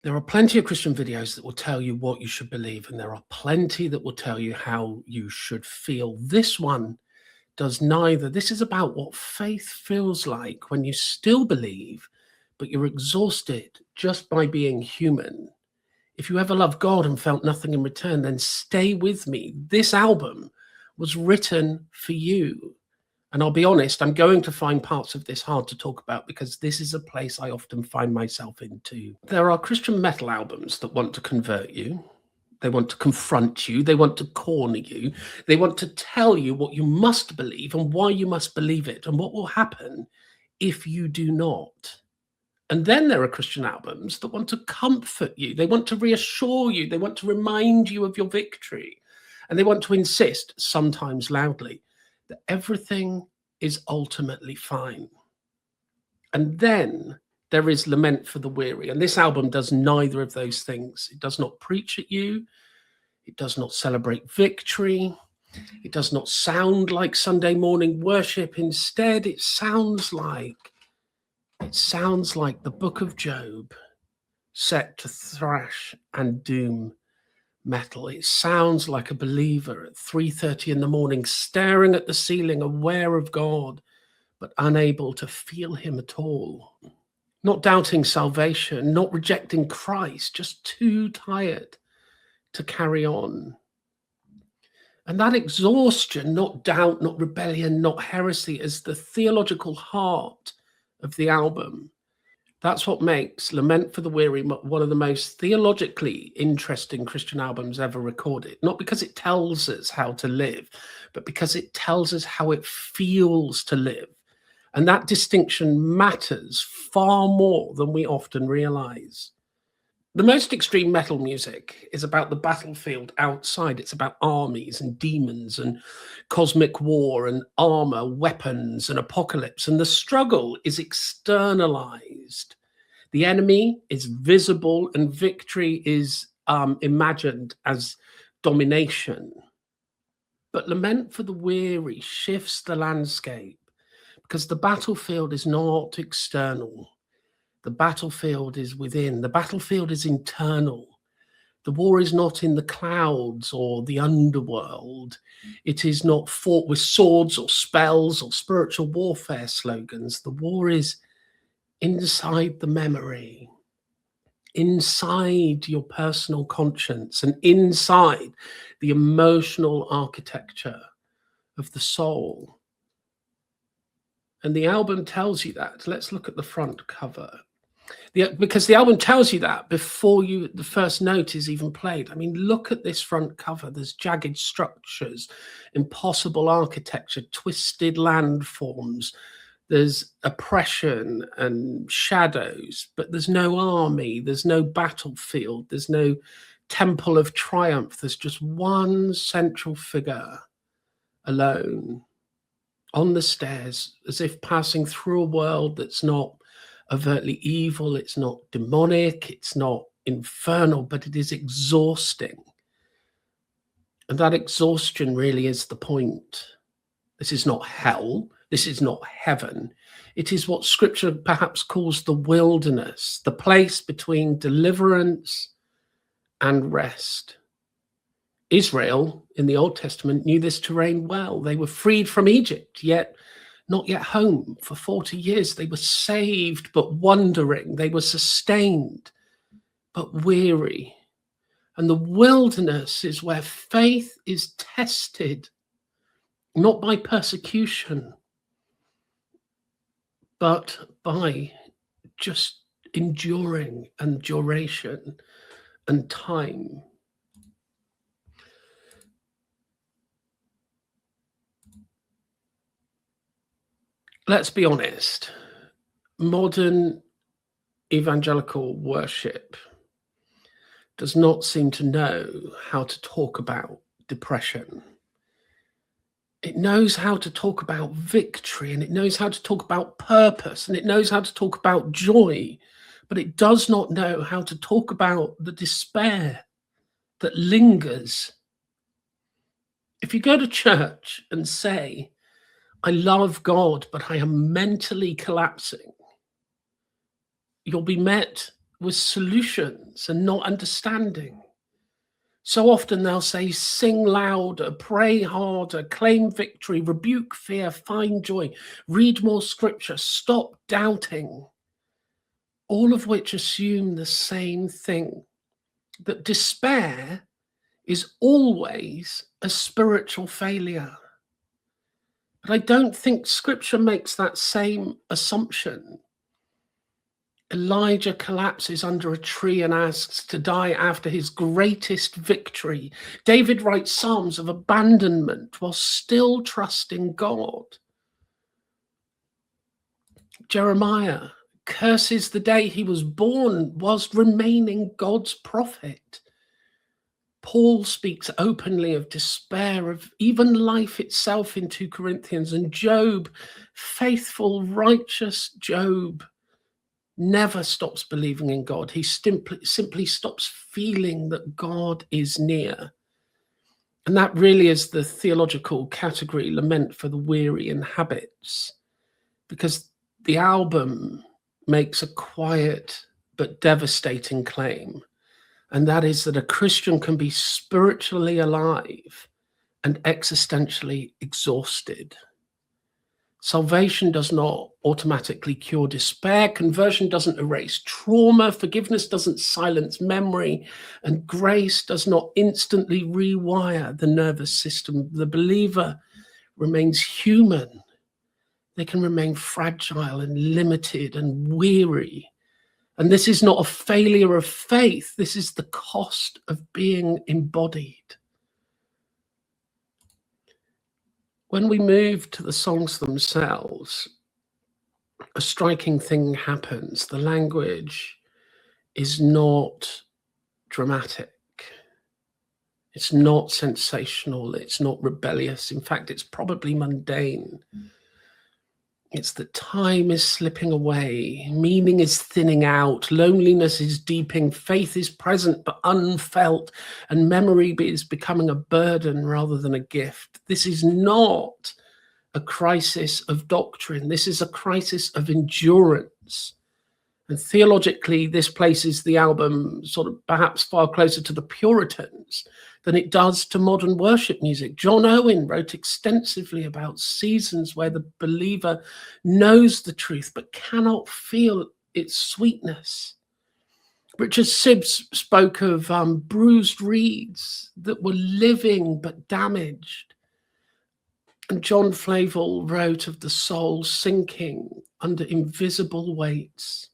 There are plenty of Christian videos that will tell you what you should believe, and there are plenty that will tell you how you should feel. This one does neither. This is about what faith feels like when you still believe, but you're exhausted just by being human. If you ever loved God and felt nothing in return, then stay with me. This album was written for you. And I'll be honest, I'm going to find parts of this hard to talk about because this is a place I often find myself into. There are Christian metal albums that want to convert you. They want to confront you. They want to corner you. They want to tell you what you must believe and why you must believe it and what will happen if you do not. And then there are Christian albums that want to comfort you. They want to reassure you. They want to remind you of your victory. And they want to insist, sometimes loudly, that everything is ultimately fine. And then there is Lament for the Weary. And this album does neither of those things. It does not preach at you. It does not celebrate victory. It does not sound like Sunday morning worship. Instead, it sounds like the book of Job set to thrash and doom metal. It sounds like a believer at 3:30 in the morning, staring at the ceiling, aware of God, but unable to feel him at all. Not doubting salvation, not rejecting Christ, just too tired to carry on. And that exhaustion, not doubt, not rebellion, not heresy, is the theological heart of the album. That's what makes Lament for the Weary one of the most theologically interesting Christian albums ever recorded. Not because it tells us how to live, but because it tells us how it feels to live. And that distinction matters far more than we often realize. The most extreme metal music is about the battlefield outside. It's about armies and demons and cosmic war and armor, weapons and apocalypse. And the struggle is externalized. The enemy is visible and victory is imagined as domination. But Lament for the Weary shifts the landscape because the battlefield is not external. The battlefield is within. The battlefield is internal. The war is not in the clouds or the underworld. It is not fought with swords or spells or spiritual warfare slogans. The war is inside the memory, inside your personal conscience, and inside the emotional architecture of the soul. And the album tells you that. Let's look at the front cover. Because the album tells you that before the first note is even played. I mean, look at this front cover. There's jagged structures, impossible architecture, twisted landforms. There's oppression and shadows, but there's no army. There's no battlefield. There's no temple of triumph. There's just one central figure alone on the stairs, as if passing through a world that's not overtly evil, it's not demonic, it's not infernal, but it is exhausting. And that exhaustion really is the point. This is not hell. This is not heaven. It is what Scripture perhaps calls the wilderness, the place between deliverance and rest. Israel in the Old Testament knew this terrain well. They were freed from Egypt, yet not yet home for 40 years. They were saved, but wandering. They were sustained, but weary. And the wilderness is where faith is tested, not by persecution, but by just enduring and duration and time. Let's be honest, modern evangelical worship does not seem to know how to talk about depression. It knows how to talk about victory, and it knows how to talk about purpose, and it knows how to talk about joy, but it does not know how to talk about the despair that lingers. If you go to church and say, I love God, but I am mentally collapsing, you'll be met with solutions and not understanding. So often they'll say, sing louder, pray harder, claim victory, rebuke fear, find joy, read more scripture, stop doubting. All of which assume the same thing, that despair is always a spiritual failure. But I don't think scripture makes that same assumption. Elijah collapses under a tree and asks to die after his greatest victory. David writes psalms of abandonment while still trusting God. Jeremiah curses the day he was born whilst remaining God's prophet. Paul speaks openly of despair, of even life itself in 2 Corinthians, and Job, faithful, righteous Job, never stops believing in God. He simply stops feeling that God is near. And that really is the theological category, Lament for the Weary in Habits, because the album makes a quiet but devastating claim. And that is that a Christian can be spiritually alive and existentially exhausted. Salvation does not automatically cure despair. Conversion doesn't erase trauma. Forgiveness doesn't silence memory. And grace does not instantly rewire the nervous system. The believer remains human. They can remain fragile and limited and weary. And this is not a failure of faith. This is the cost of being embodied. When we move to the songs themselves, a striking thing happens. The language is not dramatic. It's not sensational. It's not rebellious. In fact, it's probably mundane. It's that time is slipping away, meaning is thinning out, loneliness is deepening, faith is present but unfelt, and memory is becoming a burden rather than a gift. This is not a crisis of doctrine. This is a crisis of endurance. And theologically, this places the album sort of perhaps far closer to the Puritans than it does to modern worship music. John Owen wrote extensively about seasons where the believer knows the truth but cannot feel its sweetness. Richard Sibbes spoke of bruised reeds that were living but damaged. And John Flavel wrote of the soul sinking under invisible weights.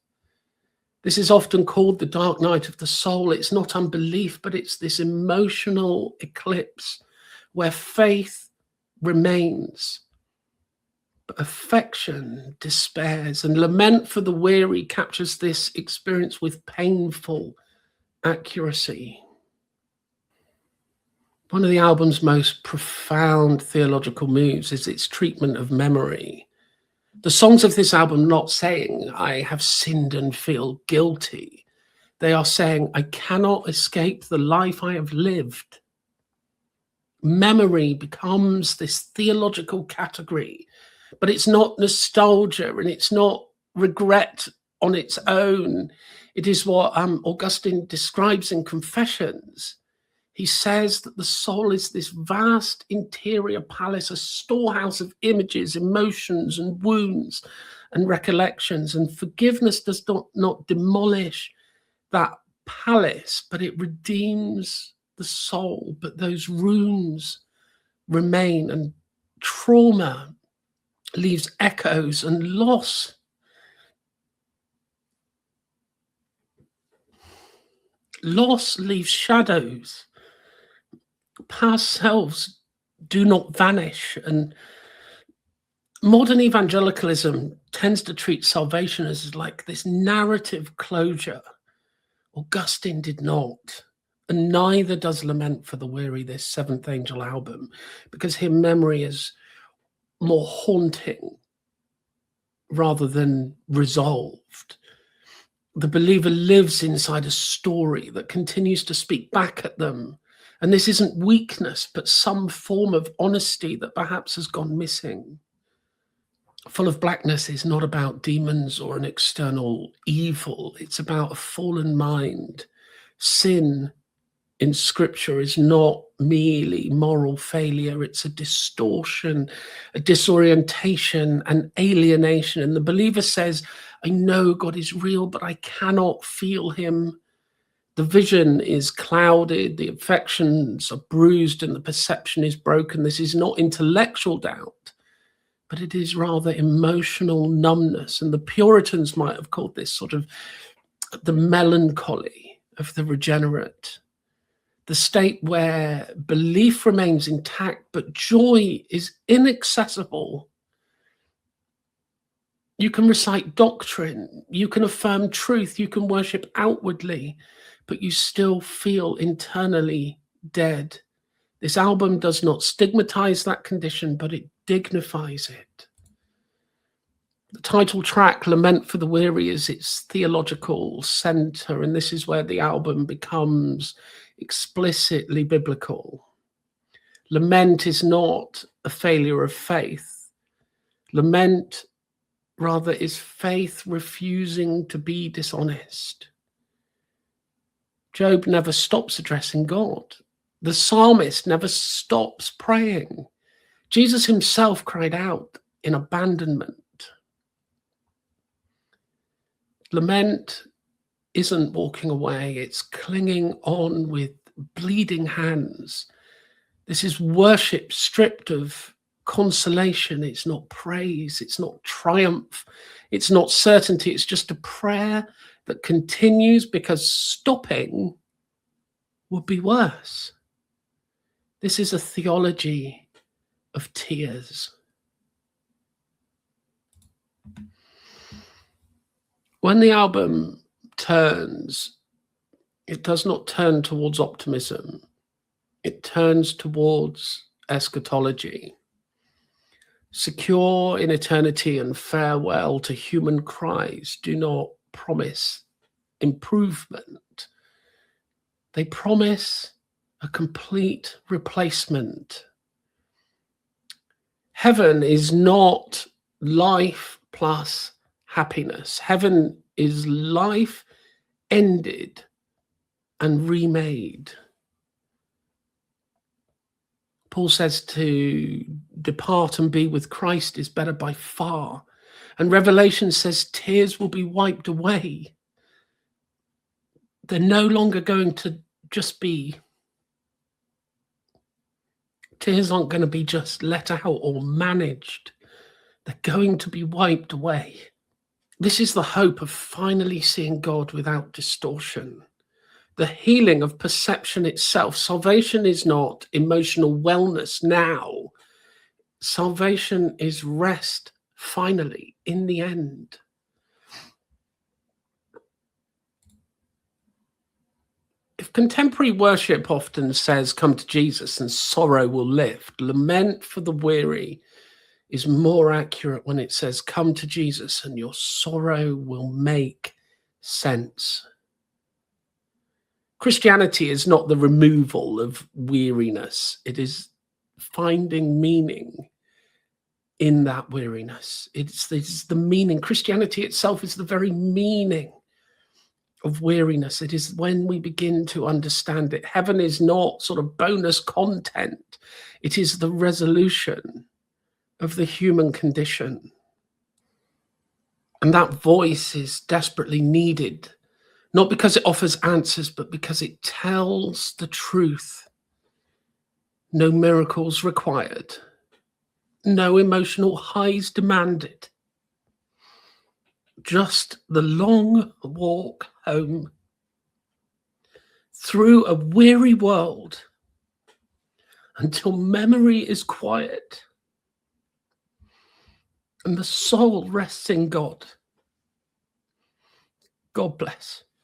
This is often called the dark night of the soul. It's not unbelief, but it's this emotional eclipse where faith remains, but affection despairs. And Lament for the Weary captures this experience with painful accuracy. One of the album's most profound theological moves is its treatment of memory. The songs of this album are not saying, I have sinned and feel guilty. They are saying, I cannot escape the life I have lived. Memory becomes this theological category, but it's not nostalgia and it's not regret on its own. It is what Augustine describes in Confessions. He says that the soul is this vast interior palace, a storehouse of images, emotions, and wounds and recollections. And forgiveness does not demolish that palace, but it redeems the soul. But those wounds remain, and trauma leaves echoes, and loss leaves shadows. Past selves do not vanish. And modern evangelicalism tends to treat salvation as like this narrative closure. Augustine did not, and neither does Lament for the Weary, this Seventh Angel album, because here memory is more haunting rather than resolved. The believer lives inside a story that continues to speak back at them. And this isn't weakness, but some form of honesty that perhaps has gone missing. Full of Blackness is not about demons or an external evil. It's about a fallen mind. Sin in Scripture is not merely moral failure. It's a distortion, a disorientation, an alienation. And the believer says, I know God is real, but I cannot feel him. The vision is clouded, the affections are bruised, and the perception is broken. This is not intellectual doubt, but it is rather emotional numbness. And the Puritans might have called this sort of the melancholy of the regenerate, the state where belief remains intact, but joy is inaccessible. You can recite doctrine, you can affirm truth, you can worship outwardly, but you still feel internally dead. This album does not stigmatize that condition, but it dignifies it. The title track, Lament for the Weary, is its theological center, and this is where the album becomes explicitly biblical. Lament is not a failure of faith. Lament, rather, is faith refusing to be dishonest. Job never stops addressing God. The psalmist never stops praying. Jesus himself cried out in abandonment. Lament isn't walking away, it's clinging on with bleeding hands. This is worship stripped of consolation. It's not praise, it's not triumph, it's not certainty. It's just a prayer that continues because stopping would be worse. This is a theology of tears. When the album turns, it does not turn towards optimism. It turns towards eschatology. Secure in eternity and farewell to human cries do not promise improvement. They promise a complete replacement. Heaven is not life plus happiness. Heaven is life ended and remade. Paul says to depart and be with Christ is better by far. And Revelation says tears will be wiped away. They're no longer going to just be, tears aren't going to be just let out or managed. They're going to be wiped away. This is the hope of finally seeing God without distortion. The healing of perception itself. Salvation is not emotional wellness now. Salvation is rest, finally, in the end. If contemporary worship often says, come to Jesus and sorrow will lift, lament for the weary is more accurate when it says, come to Jesus and your sorrow will make sense. Christianity is not the removal of weariness. It is finding meaning in that weariness. It's the meaning. Christianity itself is the very meaning of weariness. It is when we begin to understand it. Heaven is not sort of bonus content. It is the resolution of the human condition. And that voice is desperately needed, not because it offers answers, but because it tells the truth. No miracles required. No emotional highs demanded. Just the long walk home through a weary world until memory is quiet and the soul rests in God. God bless.